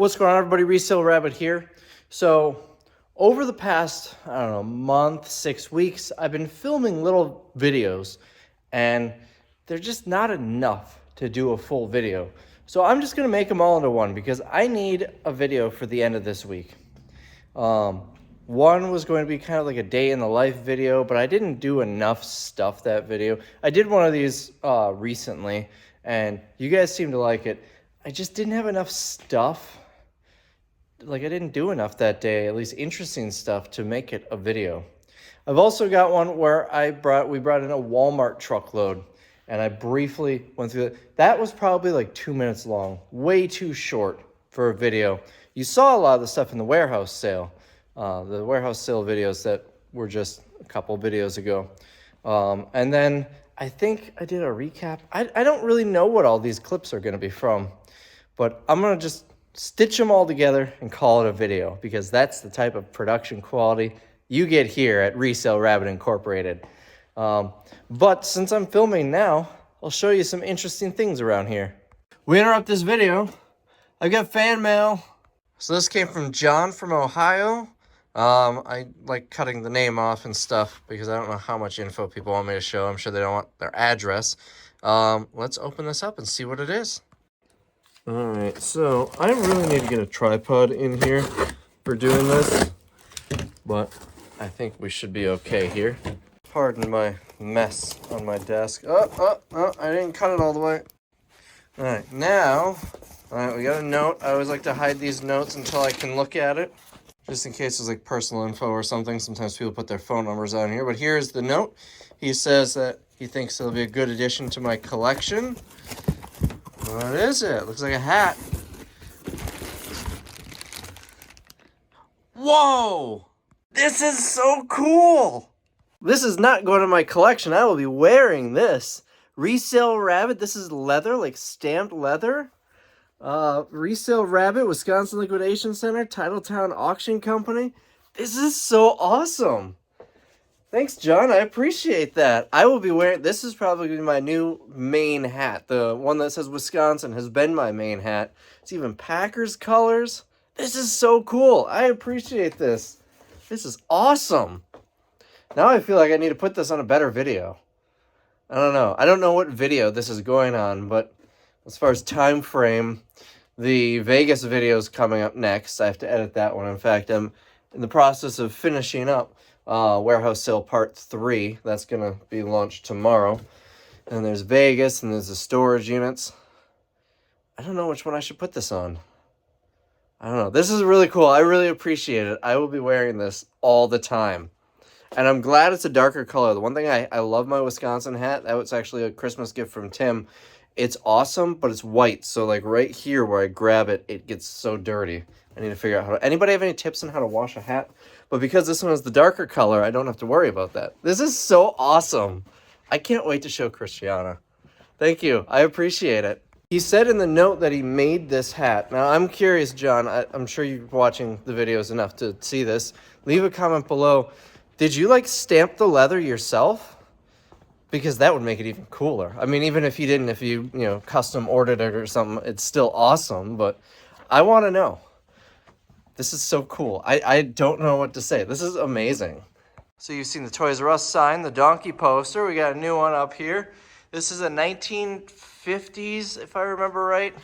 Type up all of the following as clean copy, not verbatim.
What's going on, everybody? Resale Rabbit here. So over the past, I don't know, month, 6 weeks, I've been filming little videos and they're just not enough to do a full video. So I'm just going to make them all into one because I need a video for the end of this week. One was going to be kind of like a day in the life video, but I didn't do enough stuff that video. I did one of these recently and you guys seem to like it. I just didn't have enough stuff. Like, I didn't do enough that day, at least interesting stuff, to make it a video. I've also got one where we brought in a Walmart truckload, and I briefly went through it. That was probably like 2 minutes long, way too short for a video. You saw a lot of the stuff in the warehouse sale, the warehouse sale videos that were just a couple videos ago. And then I think I did a recap. I don't really know what all these clips are going to be from, but I'm going to just stitch them all together and call it a video because that's the type of production quality you get here at Resale Rabbit Incorporated. But since I'm filming now, I'll show you some interesting things around here. We interrupt this video. I've got fan mail. So this came from John from Ohio. I like cutting the name off and stuff because I don't know how much info people want me to show. I'm sure they don't want their address. Let's open this up and see what it is. Alright, so I really need to get a tripod in here for doing this, but I think we should be okay here. Pardon my mess on my desk. Oh, I didn't cut it all the way. Alright, now, we got a note. I always like to hide these notes until I can look at it, just in case there's like personal info or something. Sometimes people put their phone numbers on here, but here's the note. He says that he thinks it'll be a good addition to my collection. What is it? Looks like a hat. Whoa! This is so cool! This is not going to my collection. I will be wearing this. Resale Rabbit. This is leather, like stamped leather. Resale Rabbit, Wisconsin Liquidation Center, Titletown Auction Company. This is so awesome. Thanks, John. I appreciate that. I will be wearing... This is probably going to be my new main hat. The one that says Wisconsin has been my main hat. It's even Packers colors. This is so cool. I appreciate this. This is awesome. Now I feel like I need to put this on a better video. I don't know. I don't know what video this is going on, but as far as time frame, the Vegas video is coming up next. I have to edit that one. In fact, I'm in the process of finishing up Warehouse Sale Part 3. That's going to be launched tomorrow. And there's Vegas, and there's the storage units. I don't know which one I should put this on. I don't know. This is really cool. I really appreciate it. I will be wearing this all the time. And I'm glad it's a darker color. The one thing I love my Wisconsin hat. That was actually a Christmas gift from Tim. It's awesome, but it's white. So like right here where I grab it, it gets so dirty. I need to figure out how to... Anybody have any tips on how to wash a hat? But because this one is the darker color, I don't have to worry about that. This is so awesome. I can't wait to show Christiana. Thank you. I appreciate it. He said in the note that he made this hat. Now, I'm curious, John. I'm sure you're watching the videos enough to see this. Leave a comment below. Did you, like, stamp the leather yourself? Because that would make it even cooler. I mean, even if you didn't, if you know, custom ordered it or something, it's still awesome. But I want to know. This is so cool. I don't know what to say. This is amazing. So you've seen the Toys R Us sign, the donkey poster. We got a new one up here. This is a 1950s, if I remember right,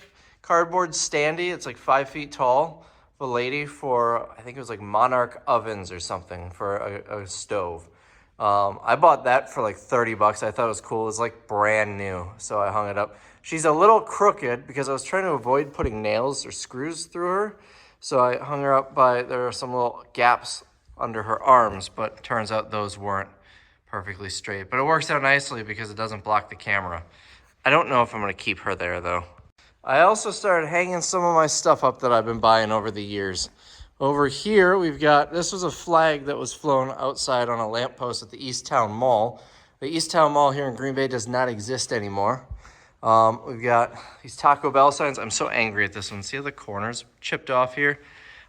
cardboard standee. It's like 5 feet tall. A lady for, I think it was like Monarch ovens or something for a stove. I bought that for like 30 bucks. I thought it was cool. It was like brand new, so I hung it up. She's a little crooked because I was trying to avoid putting nails or screws through her. So I hung her up there are some little gaps under her arms, but turns out those weren't perfectly straight. But it works out nicely because it doesn't block the camera. I don't know if I'm going to keep her there, though. I also started hanging some of my stuff up that I've been buying over the years. Over here, we've got, this was a flag that was flown outside on a lamppost at the Easttown Mall. The Easttown Mall here in Green Bay does not exist anymore. We've got these Taco Bell signs. I'm so angry at this one. See how the corners chipped off here?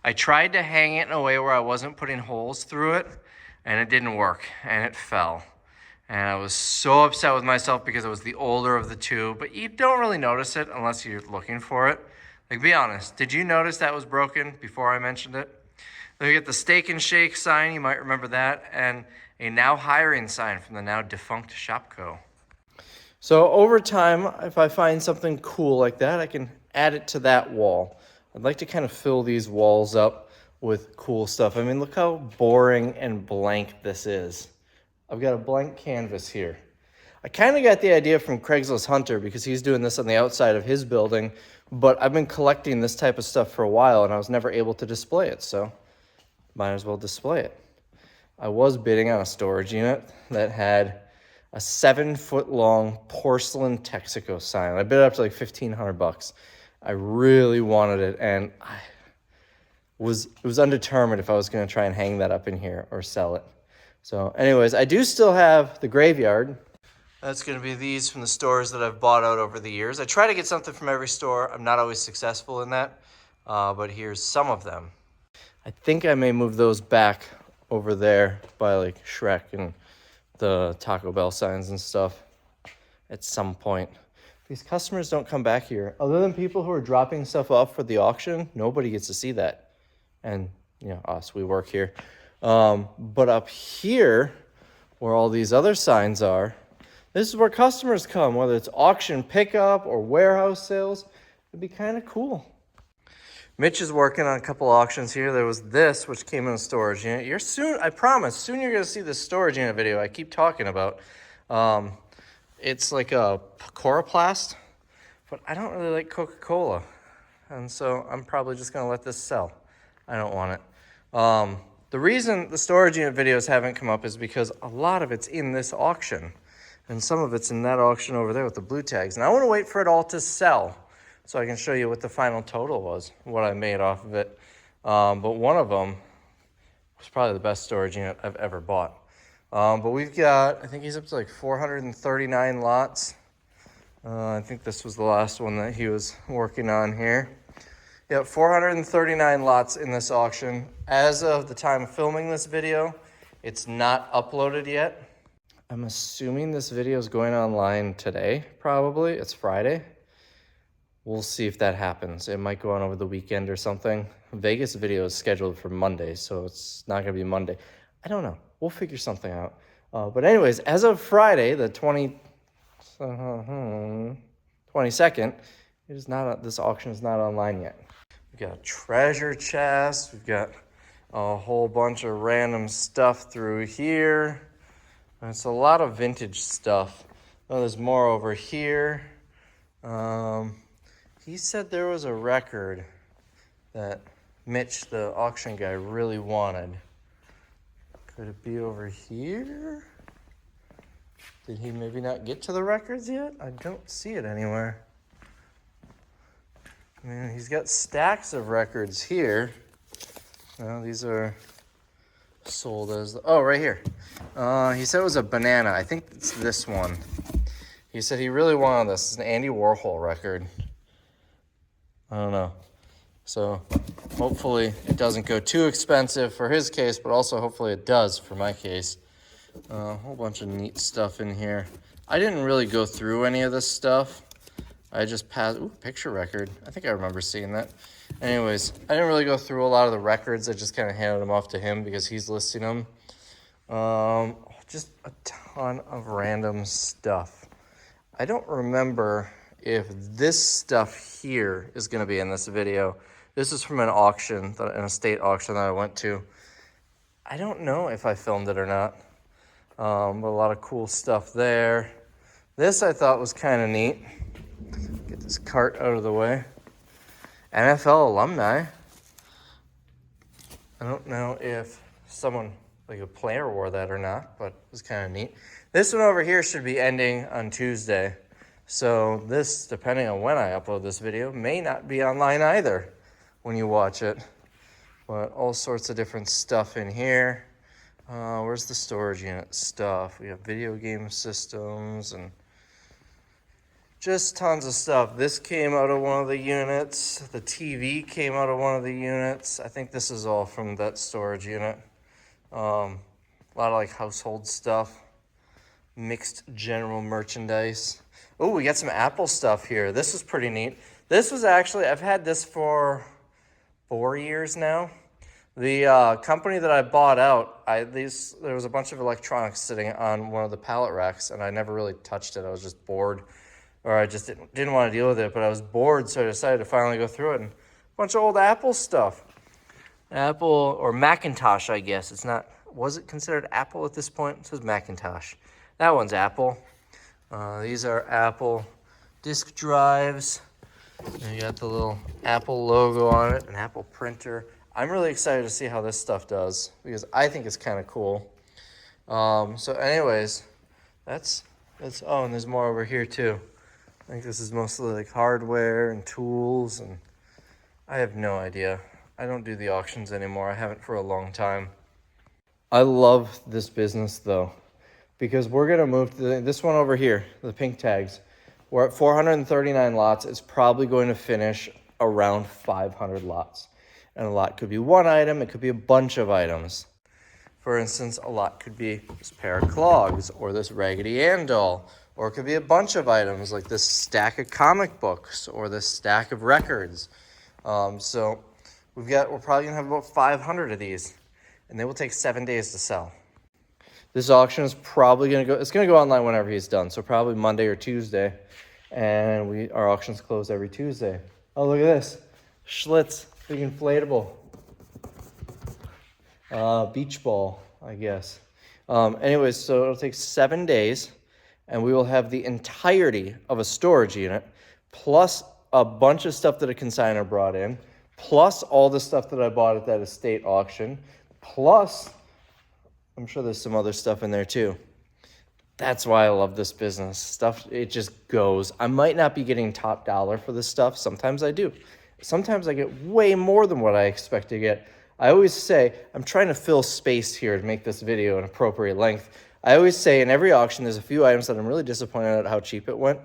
I tried to hang it in a way where I wasn't putting holes through it, and it didn't work, and it fell. And I was so upset with myself because it was the older of the two, but you don't really notice it unless you're looking for it. Like, be honest, did you notice that was broken before I mentioned it? Then we get the Steak and Shake sign, you might remember that, and a now hiring sign from the now defunct Shopco. So over time, if I find something cool like that, I can add it to that wall. I'd like to kind of fill these walls up with cool stuff. I mean, look how boring and blank this is. I've got a blank canvas here. I kind of got the idea from Craigslist Hunter because he's doing this on the outside of his building, but I've been collecting this type of stuff for a while and I was never able to display it, so might as well display it. I was bidding on a storage unit that had a 7-foot long porcelain Texaco sign. I bid it up to like $1,500. I really wanted it, and it was undetermined if I was going to try and hang that up in here or sell it. So anyways, I do still have the graveyard. That's going to be these from the stores that I've bought out over the years. I try to get something from every store. I'm not always successful in that, but here's some of them. I think I may move those back over there by like Shrek and the Taco Bell signs and stuff at some point. These customers don't come back here. Other than people who are dropping stuff off for the auction, nobody gets to see that. And, you know, us, we work here. But up here, where all these other signs are, this is where customers come, whether it's auction pickup or warehouse sales. It'd be kind of cool. Mitch is working on a couple auctions here. There was this, which came in a storage unit. You're soon, I promise, soon you're going to see this storage unit video I keep talking about. It's like a coroplast, but I don't really like Coca-Cola. And so I'm probably just going to let this sell. I don't want it. The reason the storage unit videos haven't come up is because a lot of it's in this auction. And some of it's in that auction over there with the blue tags. And I want to wait for it all to sell so I can show you what the final total was, what I made off of it. But one of them was probably the best storage unit I've ever bought. But we've got, I think he's up to like 439 lots. I think this was the last one that he was working on here. Yeah, 439 lots in this auction. As of the time of filming this video, it's not uploaded yet. I'm assuming this video is going online today, probably. It's Friday. We'll see if that happens. It might go on over the weekend or something. Vegas video is scheduled for Monday, so it's not going to be Monday. I don't know. We'll figure something out. But anyways, as of Friday, the 22nd, this auction is not online yet. We've got a treasure chest. We've got a whole bunch of random stuff through here. It's a lot of vintage stuff. Oh, there's more over here. He said there was a record that Mitch, the auction guy, really wanted. Could it be over here? Did he maybe not get to the records yet? I don't see it anywhere. I mean, he's got stacks of records here. Well, these are sold as, oh, right here. He said it was a banana. I think it's this one. He said he really wanted this. It's an Andy Warhol record. I don't know. So hopefully it doesn't go too expensive for his case, but also hopefully it does for my case. A whole bunch of neat stuff in here. I didn't really go through any of this stuff. I just passed, ooh, picture record. I think I remember seeing that. Anyways, I didn't really go through a lot of the records. I just kind of handed them off to him because he's listing them. Just a ton of random stuff. I don't remember if this stuff here is going to be in this video. This is from an auction, an estate auction that I went to. I don't know if I filmed it or not, but a lot of cool stuff there. This I thought was kind of neat. Get this cart out of the way. NFL alumni. I don't know if someone, like a player, wore that or not, but it was kind of neat. This one over here should be ending on Tuesday. So this, depending on when I upload this video, may not be online either when you watch it. But all sorts of different stuff in here. Where's the storage unit stuff? We have video game systems and just tons of stuff. This came out of one of the units. The TV came out of one of the units. I think this is all from that storage unit. A lot of like household stuff. Mixed general merchandise. Oh, we got some Apple stuff here. This is pretty neat. This was actually, I've had this for 4 years now. The company that I bought out, there was a bunch of electronics sitting on one of the pallet racks, and I never really touched it. I was just bored, or I just didn't want to deal with it, but I was bored, so I decided to finally go through it, and a bunch of old Apple stuff. Apple, or Macintosh, I guess. It's not, was it considered Apple at this point? It says Macintosh. That one's Apple. These are Apple disk drives. And you got the little Apple logo on it, an Apple printer. I'm really excited to see how this stuff does because I think it's kind of cool. So anyways, that's, oh, and there's more over here too. I think this is mostly like hardware and tools, and I have no idea. I don't do the auctions anymore. I haven't for a long time. I love this business though, because we're gonna move to this one over here, the pink tags. We're at 439 lots. It's probably going to finish around 500 lots. And a lot could be one item, it could be a bunch of items. For instance, a lot could be this pair of clogs, or this Raggedy Ann doll, or it could be a bunch of items like this stack of comic books, or this stack of records. So we're probably gonna have about 500 of these, and they will take 7 days to sell. This auction is probably it's gonna go online whenever he's done, so probably Monday or Tuesday. And our auctions close every Tuesday. Oh, look at this. Schlitz, big inflatable. Beach ball, I guess. Anyways, so it'll take 7 days, and we will have the entirety of a storage unit, plus a bunch of stuff that a consignor brought in, plus all the stuff that I bought at that estate auction, plus I'm sure there's some other stuff in there too. That's why I love this business. Stuff, it just goes. I might not be getting top dollar for this stuff. Sometimes I do. Sometimes I get way more than what I expect to get. I always say, I'm trying to fill space here to make this video an appropriate length. I always say in every auction, there's a few items that I'm really disappointed at how cheap it went,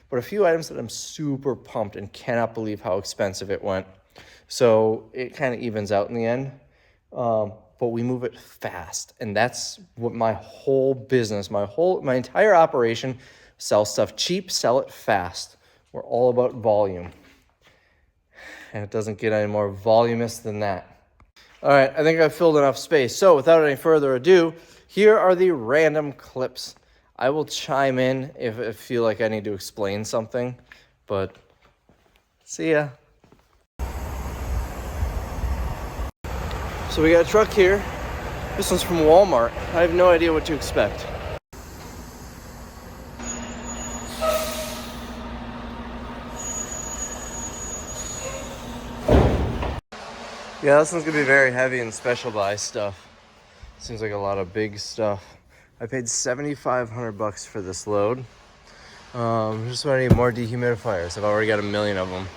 but a few items that I'm super pumped and cannot believe how expensive it went. So it kind of evens out in the end. But we move it fast, and that's what my whole business, my entire operation, sell stuff cheap, sell it fast. We're all about volume, and it doesn't get any more voluminous than that. All right, I think I've filled enough space. So without any further ado, here are the random clips. I will chime in if I feel like I need to explain something, but see ya. So we got a truck here. This one's from Walmart. I have no idea what to expect. Yeah, this one's gonna be very heavy in special buy stuff. Seems like a lot of big stuff. I paid 7,500 bucks for this load. Just want to need more dehumidifiers. I've already got 1 million of them.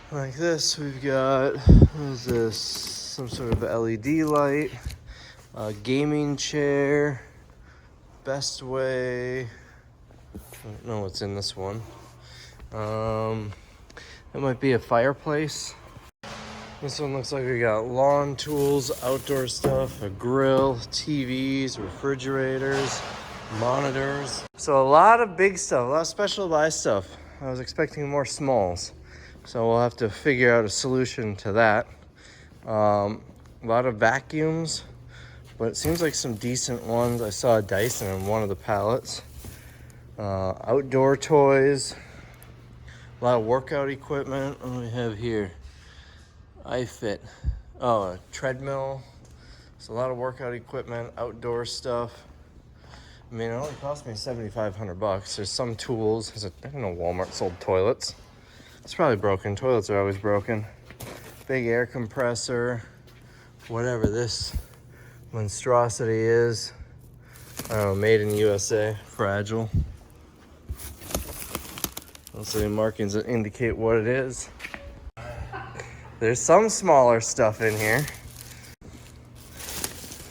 Like this, we've got, what is this? Some sort of LED light, a gaming chair, Best Way. I don't know what's in this one. It might be a fireplace. This one looks like we got lawn tools, outdoor stuff, a grill, TVs, refrigerators, monitors. So a lot of big stuff, a lot of special buy stuff. I was expecting more smalls. So we'll have to figure out a solution to that. A lot of vacuums, but it seems like some decent ones. I saw a Dyson in one of the pallets. Outdoor toys, a lot of workout equipment. What do we have here? iFit. Oh, a treadmill. It's a lot of workout equipment, outdoor stuff. I mean, it only cost me 7,500 bucks. There's some tools. I didn't know Walmart sold toilets. It's probably broken. Toilets are always broken. Big air compressor, whatever this monstrosity is. I don't know, made in the USA, fragile. Also, the markings that indicate what it is. There's some smaller stuff in here.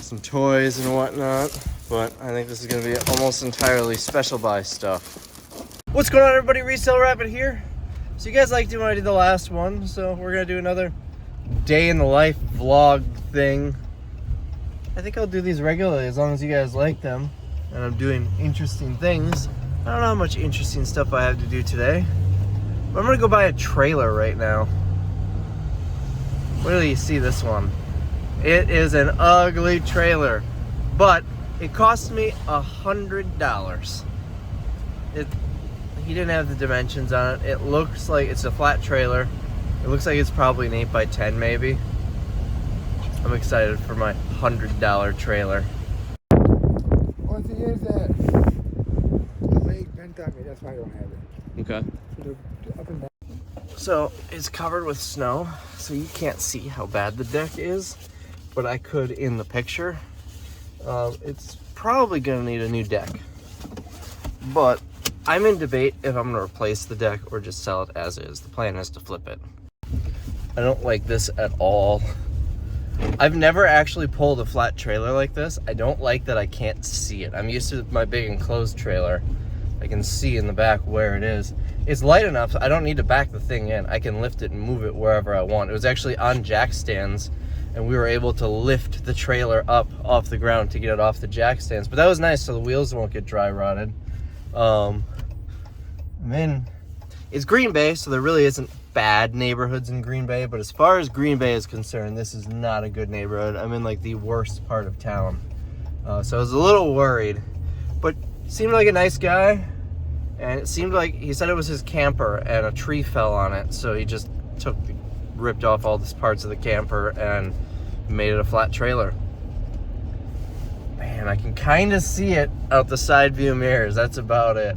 Some toys and whatnot, but I think this is gonna be almost entirely special buy stuff. What's going on, everybody? Resale Rabbit here. So you guys liked it when I did the last one, so we're gonna do another day in the life vlog thing. I think I'll do these regularly as long as you guys like them and I'm doing interesting things. I don't know how much interesting stuff I have to do today, I'm gonna go buy a trailer right now. Wait till you see this one. It is an ugly trailer, but it cost me $100. He didn't have the dimensions on it. It looks like it's a flat trailer. It looks like it's probably an 8x10 maybe. I'm excited for my $100 trailer. Only thing is that the leg bent on me, that's why I don't have it. Okay. So the up and down. So it's covered with snow, so you can't see how bad the deck is, but I could in the picture. It's probably gonna need a new deck, but I'm in debate if I'm gonna replace the deck or just sell it as is. The plan is to flip it. I don't like this at all. I've never actually pulled a flat trailer like this. I don't like that I can't see it. I'm used to my big enclosed trailer. I can see in the back where it is. It's light enough, so I don't need to back the thing in. I can lift it and move it wherever I want. It was actually on jack stands, and we were able to lift the trailer up off the ground to get it off the jack stands. But that was nice, so the wheels won't get dry rotted. Then it's Green Bay, so there really isn't bad neighborhoods in Green Bay, but as far as Green Bay is concerned, this is not a good neighborhood. I'm in like the worst part of town. So I was a little worried, but seemed like a nice guy. And it seemed like he said it was his camper and a tree fell on it. So he just ripped off all the parts of the camper and made it a flat trailer. Man, I can kind of see it out the side view mirrors. That's about it.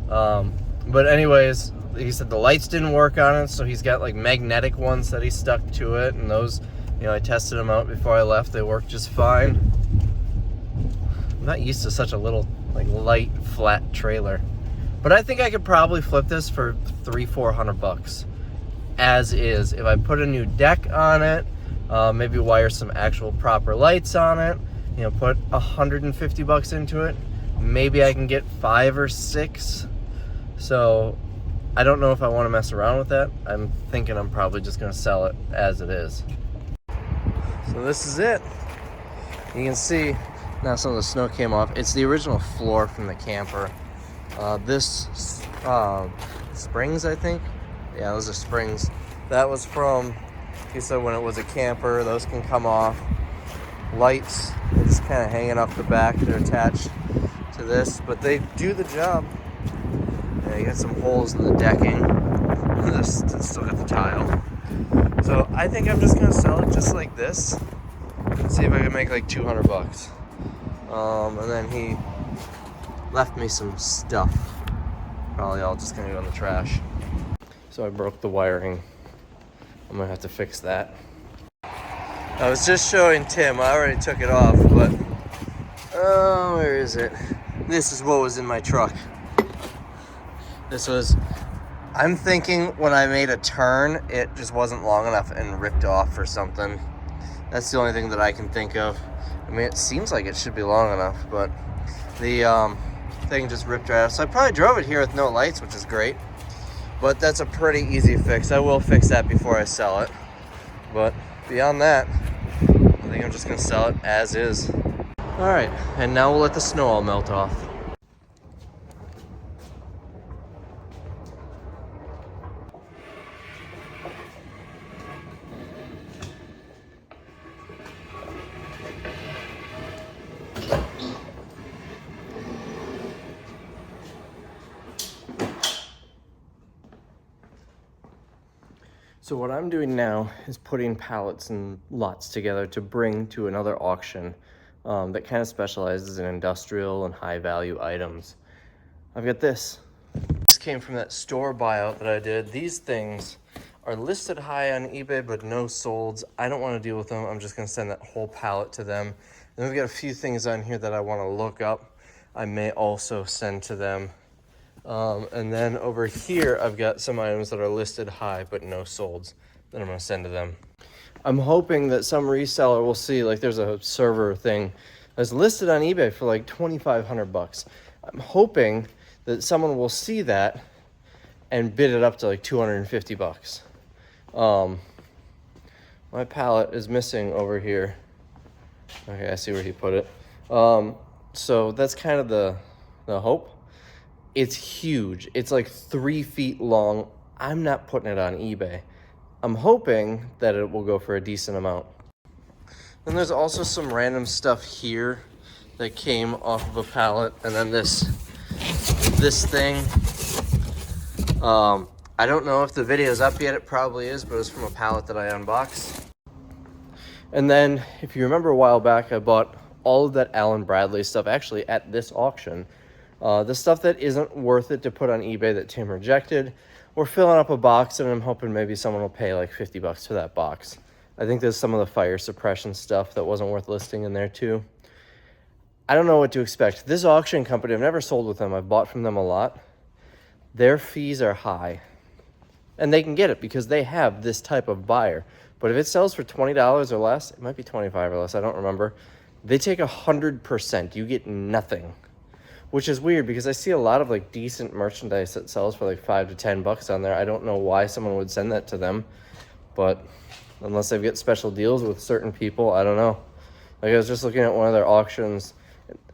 But anyways, he said the lights didn't work on it. So he's got like magnetic ones that he stuck to it. And those, you know, I tested them out before I left. They worked just fine. I'm not used to such a little like light flat trailer. But I think I could probably flip this for $300-400 as is. If I put a new deck on it, maybe wire some actual proper lights on it, you know, put $150 into it, maybe I can get 5 or 6. So I don't know if I want to mess around with that. I'm thinking I'm probably just going to sell it as it is. So this is it. You can see now some of the snow came off. It's the original floor from the camper. This springs, I think. Yeah, those are springs. That was from, he said, when it was a camper. Those can come off. Lights, they're just kind of hanging off the back. They're attached to this, but they do the job. Yeah, you got some holes in the decking. This still got the tile. So I think I'm just gonna sell it just like this and see if I can make like $200. And then he left me some stuff. Probably all just gonna go in the trash. So I broke the wiring. I'm gonna have to fix that. I was just showing Tim. I already took it off, but where is it? This is what was in my truck. This was, I'm thinking when I made a turn, it just wasn't long enough and ripped off or something. That's the only thing that I can think of. I mean, it seems like it should be long enough, but the thing just ripped right off. So I probably drove it here with no lights, which is great. But that's a pretty easy fix. I will fix that before I sell it. But beyond that, I think I'm just gonna sell it as is. All right, and now we'll let the snow all melt off. So what I'm doing now is putting pallets and lots together to bring to another auction that kind of specializes in industrial and high value items. I've got this. This came from that store buyout that I did. These things are listed high on eBay, but no solds. I don't want to deal with them. I'm just gonna send that whole pallet to them. Then we've got a few things on here that I want to look up. I may also send to them. And then over here, I've got some items that are listed high, but no solds that I'm gonna send to them. I'm hoping that some reseller will see, like there's a server thing that's listed on eBay for like $2,500. I'm hoping that someone will see that and bid it up to like $250. My pallet is missing over here. Okay, I see where he put it. So that's kind of the hope. It's huge. It's like 3 feet long I'm not putting it on eBay. I'm hoping that it will go for a decent amount. And there's also some random stuff here that came off of a pallet, and then this thing. I don't know if the video's up yet. It probably is, but it was from a pallet that I unboxed. And then, if you remember a while back, I bought all of that Allen Bradley stuff actually at this auction. The stuff that isn't worth it to put on eBay that Tim rejected. We're filling up a box, and I'm hoping maybe someone will pay like $50 for that box. I think there's some of the fire suppression stuff that wasn't worth listing in there too. I don't know what to expect. This auction company, I've never sold with them. I've bought from them a lot. Their fees are high. And they can get it because they have this type of buyer. But if it sells for $20 or less, it might be $25 or less, I don't remember. They take 100%. You get nothing. Which is weird because I see a lot of like decent merchandise that sells for like $5 to $10 on there. I don't know why someone would send that to them. But unless they get special deals with certain people, I don't know. Like I was just looking at one of their auctions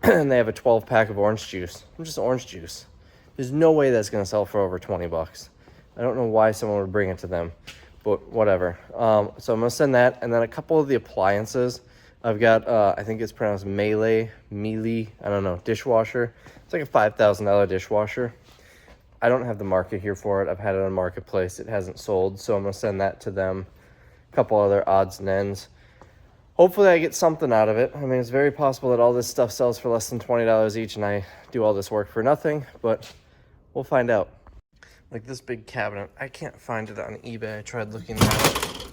and they have a 12-pack of orange juice. Just orange juice. There's no way that's going to sell for over $20. I don't know why someone would bring it to them, but whatever. So I'm going to send that. And then a couple of the appliances. I've got, I think it's pronounced Melee, I don't know, dishwasher. It's like a $5,000 dishwasher. I don't have the market here for it. I've had it on Marketplace. It hasn't sold, so I'm going to send that to them. A couple other odds and ends. Hopefully I get something out of it. I mean, it's very possible that all this stuff sells for less than $20 each and I do all this work for nothing, but we'll find out. Like this big cabinet, I can't find it on eBay. I tried looking that up.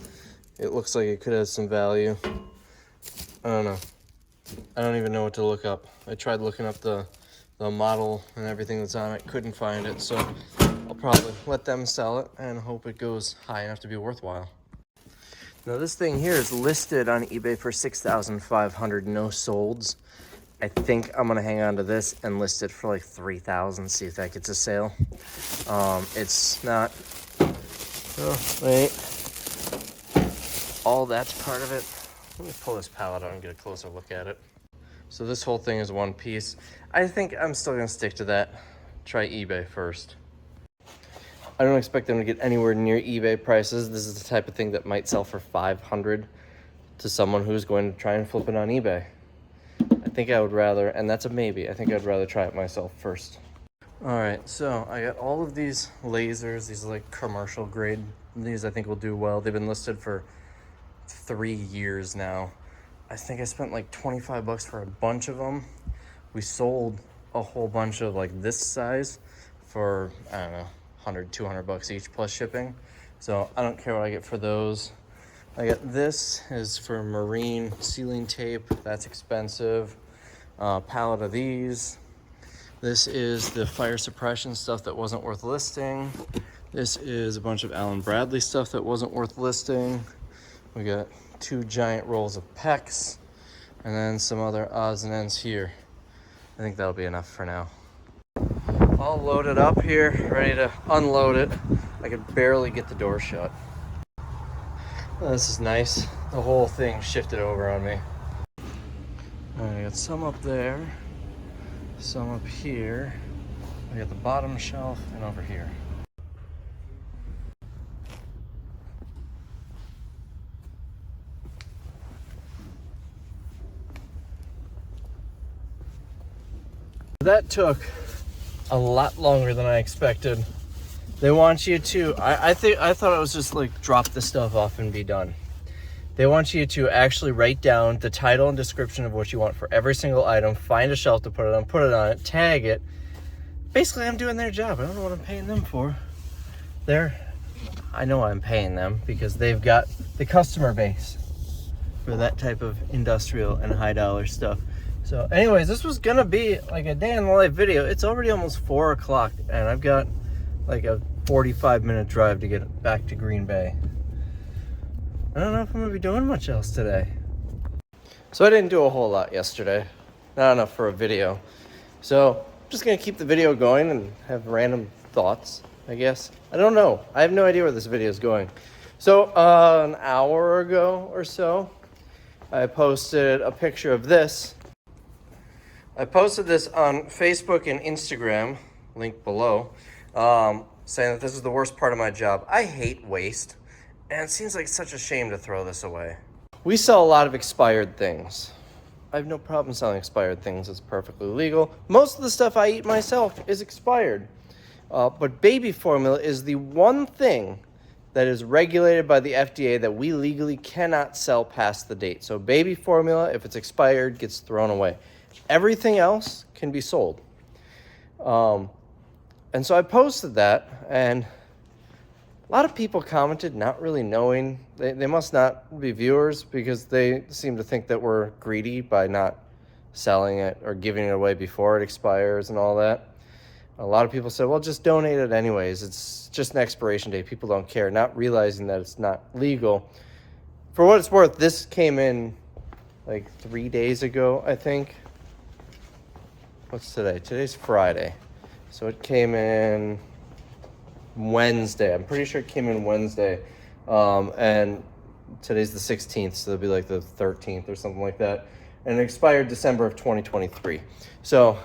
It looks like it could have some value. I don't know. I don't even know what to look up. I tried looking up the model and everything that's on it. Couldn't find it, so I'll probably let them sell it and hope it goes high enough to be worthwhile. Now this thing here is listed on eBay for $6,500, no solds. I think I'm gonna hang on to this and list it for like $3,000, see if that gets a sale. It's not, oh, wait. All that's part of it. Let me pull this pallet out and get a closer look at it. So this whole thing is one piece. I think I'm still gonna stick to that. Try eBay first. I don't expect them to get anywhere near eBay prices. This is the type of thing that might sell for $500 to someone who's going to try and flip it on eBay. I think I would rather, and that's a maybe, I think I'd rather try it myself first. All right, so I got all of these lasers, these like commercial grade. These I think will do well. They've been listed for 3 years now. I think I spent like $25 for a bunch of them. We sold a whole bunch of like this size for, I don't know, $100, $200 each plus shipping. So I don't care what I get for those. I got this is for marine ceiling tape. That's expensive. Pallet of these. This is the fire suppression stuff that wasn't worth listing. This is a bunch of Allen Bradley stuff that wasn't worth listing. We got 2 giant rolls of PEX and then some other odds and ends here. I think that'll be enough for now. All loaded up here, ready to unload it. I could barely get the door shut. Oh, this is nice. The whole thing shifted over on me. All right, I got some up there, some up here. I got the bottom shelf and over here. That took a lot longer than I expected. They want you to, I thought it was just like drop the stuff off and be done. They want you to actually write down the title and description of what you want for every single item, find a shelf to put it on it, tag it. Basically, I'm doing their job. I don't know what I'm paying them for. I know I'm paying them because they've got the customer base for that type of industrial and high dollar stuff. So anyways, this was gonna be like a day in the life video. It's already almost 4 o'clock and I've got like a 45-minute drive to get back to Green Bay. I don't know if I'm gonna be doing much else today. So I didn't do a whole lot yesterday. Not enough for a video. So I'm just gonna keep the video going and have random thoughts, I guess. I don't know. I have no idea where this video is going. So an hour ago or so, I posted a picture of this. I posted this on Facebook and Instagram, link below. saying that this is the worst part of my job. I hate waste, and it seems like such a shame to throw this away. We sell a lot of expired things. I have no problem selling expired things. It's perfectly legal. Most of the stuff I eat myself is expired. But baby formula is the one thing that is regulated by the FDA that we legally cannot sell past the date. So baby formula, if it's expired, gets thrown away. Everything else can be sold. And so I posted that, and a lot of people commented not really knowing. They must not be viewers because they seem to think that we're greedy by not selling it or giving it away before it expires and all that. A lot of people said, well, just donate it anyways. It's just an expiration date. People don't care, not realizing that it's not legal. For what it's worth, this came in like 3 days ago, I think. What's today? Today's Friday. So it came in Wednesday. I'm pretty sure it came in Wednesday. And today's the 16th, so it'll be like the 13th or something like that. And it expired December of 2023. So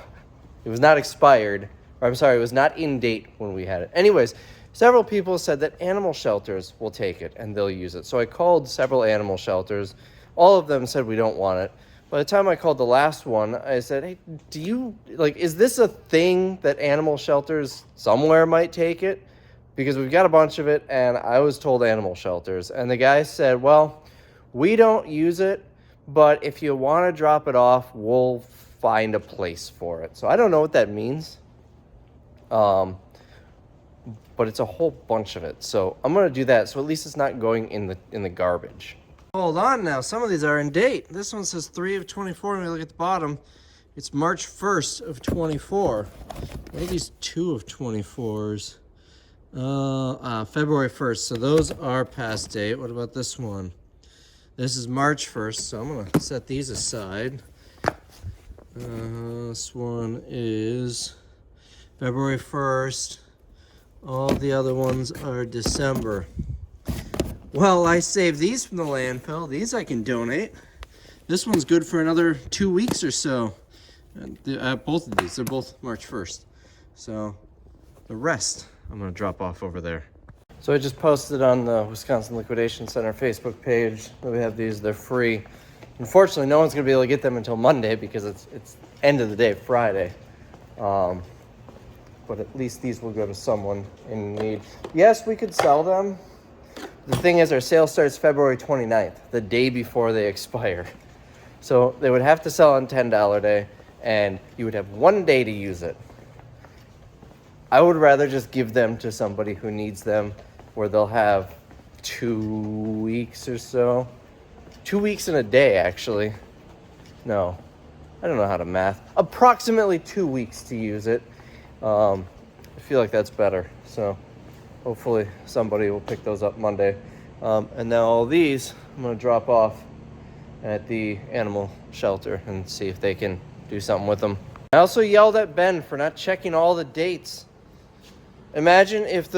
it was not expired. Or I'm sorry, it was not in date when we had it. Anyways, several people said that animal shelters will take it and they'll use it. So I called several animal shelters. All of them said we don't want it. By the time I called the last one, I said, hey, is this a thing that animal shelters somewhere might take it? Because we've got a bunch of it, and I was told animal shelters. And the guy said, well, we don't use it, but if you want to drop it off, we'll find a place for it. So I don't know what that means. But it's a whole bunch of it. So I'm going to do that, so at least it's not going in the garbage. Hold on now. Some of these are in date. This one says 3 of 24. When we look at the bottom, it's March 1st of 24. What are these 2 of 24s? February 1st. So those are past date. What about this one? This is March 1st. So I'm going to set these aside. This one is February 1st. All the other ones are December. Well, I saved these from the landfill. These I can donate. This one's good for another 2 weeks or so. Both of these, they're both March 1st. So the rest I'm going to drop off over there. So I just posted on the Wisconsin Liquidation Center Facebook page that we have these. They're free. Unfortunately, no one's going to be able to get them until Monday because it's end of the day, Friday. But at least these will go to someone in need. Yes, we could sell them. The thing is, our sale starts February 29th, the day before they expire. So they would have to sell on $10 day, and you would have 1 day to use it. I would rather just give them to somebody who needs them, where they'll have 2 weeks or so. 2 weeks in a day, actually. No, I don't know how to math. Approximately 2 weeks to use it. I feel like that's better. So hopefully somebody will pick those up Monday. And now all these I'm going to drop off at the animal shelter and see if they can do something with them. I also yelled at Ben for not checking all the dates. Imagine if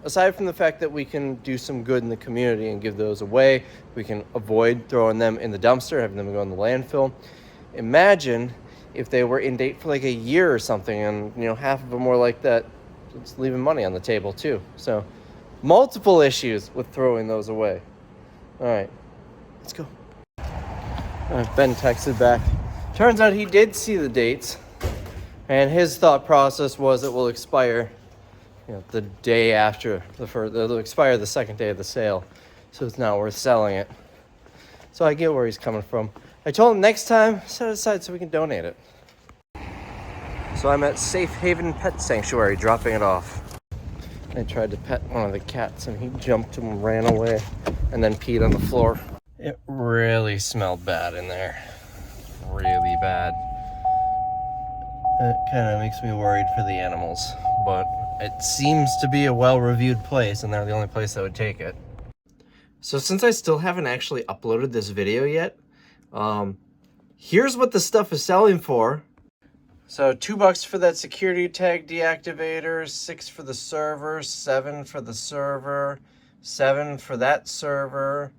aside from the fact that we can do some good in the community and give those away, we can avoid throwing them in the dumpster, having them go in the landfill. Imagine if they were in date for like a year or something, and half of them were like that. It's leaving money on the table too. So multiple issues with throwing those away. All right, let's go. Ben texted back. Turns out he did see the dates, and his thought process was it will expire the day after it'll expire the second day of the sale, so it's not worth selling it. So I get where he's coming from. I told him next time, set it aside so we can donate it. So I'm at Safe Haven Pet Sanctuary dropping it off. I tried to pet one of the cats and he jumped and ran away and then peed on the floor. It really smelled bad in there. Really bad. It kind of makes me worried for the animals, but it seems to be a well-reviewed place and they're the only place that would take it. So since I still haven't actually uploaded this video yet, here's what the stuff is selling for. So $2 for that security tag deactivator, $6 for the server, $7 for the server, $7 for that server.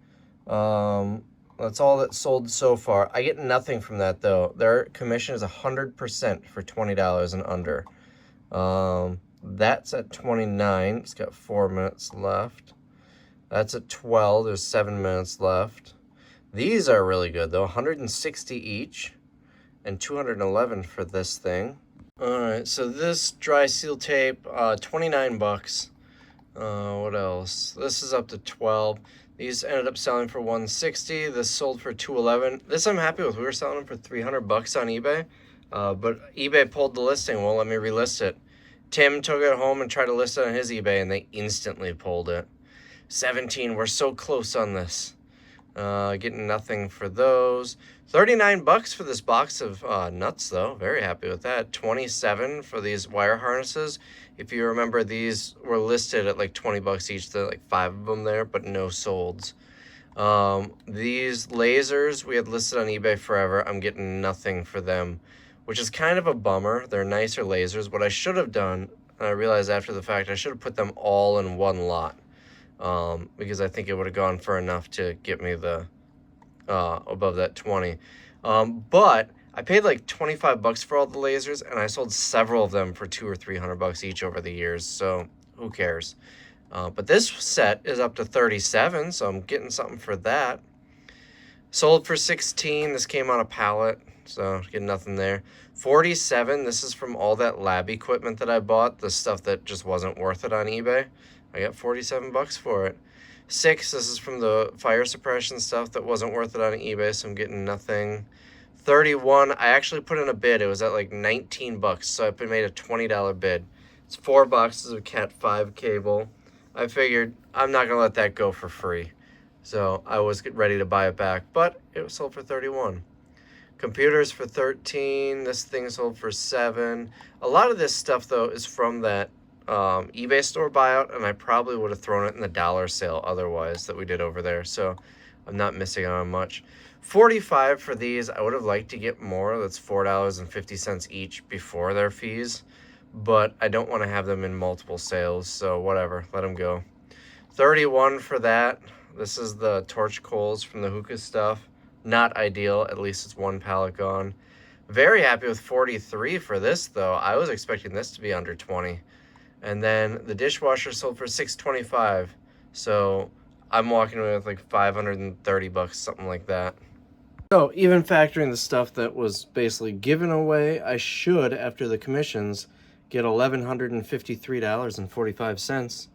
That's all that's sold so far. I get nothing from that though. Their commission is 100% for $20 and under. That's at 29. It's got 4 minutes left. That's at 12. There's 7 minutes left. These are really good though. 160 each and 211 for this thing. All right, so this dry seal tape, 29 bucks. What else? This is up to 12. These ended up selling for 160. This sold for 211. This I'm happy with. We were selling them for 300 bucks on eBay, but eBay pulled the listing. Won't let me relist it. Tim took it home and tried to list it on his eBay, and they instantly pulled it. 17. We're so close on this. Getting nothing for those. 39 bucks for this box of nuts, though. Very happy with that. 27 for these wire harnesses. If you remember, these were listed at like 20 bucks each. There are like 5 of them there, but no solds. These lasers we had listed on eBay forever. I'm getting nothing for them, which is kind of a bummer. They're nicer lasers. What I should have done, and I realized after the fact, I should have put them all in one lot. Because I think it would have gone for enough to get me the above that 20. But I paid like 25 bucks for all the lasers, and I sold several of them for 200 or 300 bucks each over the years, so who cares? But this set is up to 37, so I'm getting something for that. Sold for 16. This came on a pallet, so getting nothing there. 47. This is from all that lab equipment that I bought, the stuff that just wasn't worth it on eBay. I got 47 bucks for it. 6, this is from the fire suppression stuff that wasn't worth it on eBay, so I'm getting nothing. 31, I actually put in a bid. It was at like 19 bucks, so I made a $20 bid. It's 4 boxes of Cat 5 cable. I figured I'm not gonna let that go for free, so I was ready to buy it back, but it was sold for 31. Computers for 13. This thing sold for 7. A lot of this stuff though is from that eBay store buyout, and I probably would have thrown it in the dollar sale otherwise that we did over there, so I'm not missing out on much. 45 for these. I would have liked to get more. That's $4.50 each before their fees, but I don't want to have them in multiple sales, so whatever, let them go. 31 for that. This is the torch coals from the hookah stuff. Not ideal. At least it's one pallet gone. Very happy with 43 for this though. I was expecting this to be under 20. And then the dishwasher sold for $6.25. So I'm walking away with like 530 bucks, something like that. So even factoring the stuff that was basically given away, I should, after the commissions, get $1,153.45.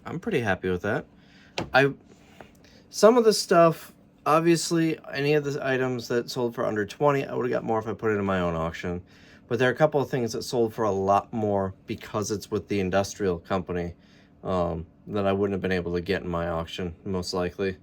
I'm pretty happy with that. Some of the stuff, obviously, any of the items that sold for under 20, I would have got more if I put it in my own auction. But there are a couple of things that sold for a lot more because it's with the industrial company that I wouldn't have been able to get in my auction, most likely.